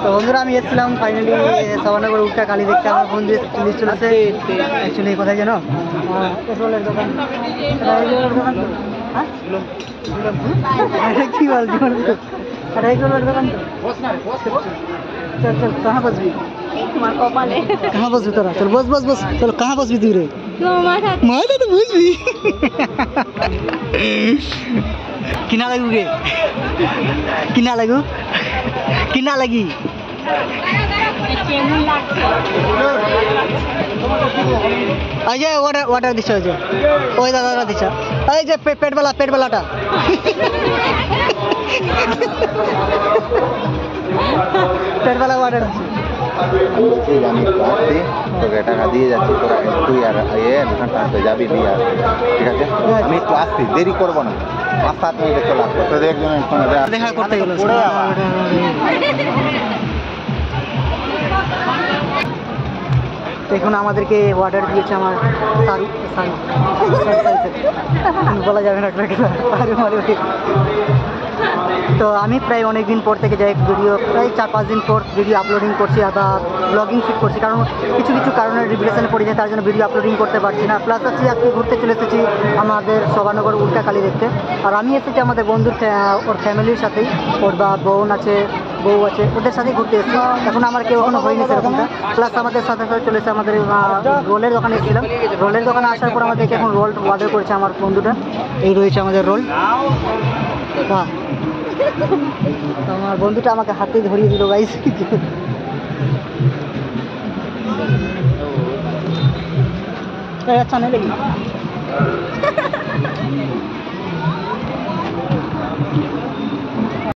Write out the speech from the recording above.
তো বন্ধুরা আমি এসেছিলাম ফাইনালি সবানগর উল্টা কালী দেখতে। আমার বন্ধু লিস্ট চলেছে অ্যাকচুয়ালি কোথায় যেন পেট্রোলের দোকান। কি বলছি पेट्रोल दোকান তো चल चल कहाँ बस भी कहाँ बस भी तोरा चल बस बस बस चल कहाँ बस भी तू रे माथा तो बुझ भी किना लगू गे किना लगी अजय वाटर दिशा अजय ओई दादा दिशा अरे जे पेट वालाटा पेट वाला वाटर আমি আসছি তোকে টাকা দিয়ে যাচ্ছি তোরা তুই আর টানতে যাবি দিয়ে ঠিক আছে আমি একটু আসছি দেরি করবো না 5-7 মিনিটে চলে আসবো তোদের একজনের সঙ্গে দেখা করতে গেল এখন আমাদেরকে অর্ডার দিয়েছে আমার বলা যাবে না তো আমি প্রায় অনেক দিন পর থেকে যাই ভিডিও প্রায় 4-5 দিন পর ভিডিও আপলোডিং করছি বা ব্লগিং শুট করছি কারণ কিছু কিছু কারণে রিভিলেশনে পড়ে যায় তার জন্য ভিডিও আপলোডিং করতে পারছি না প্লাস হচ্ছে আজকে ঘুরতে চলে এসেছি আমাদের সবানগর উল্টা কালী দেখতে আর আমি এসেছি আমাদের বন্ধুর ওর ফ্যামিলির সাথেই ওর বোন আছে বউ আছে ওদের সাথেই ঘুরতে এসেছি এখন আমার কেউ এখনো হয়নি সেরকমটা প্লাস আমাদের সাথে সাথে চলে এসে আমাদের রোলের দোকানে এসেছিলাম রোলের দোকানে আসার পর আমাদেরকে এখন রোল অর্ডার করেছে আমার বন্ধুটা এই রয়েছে আমাদের রোল হ্যাঁ তো আমার বন্ধুটা আমাকে হাতে ধরিয়ে দিল গাইস আচ্ছা नहीं लगी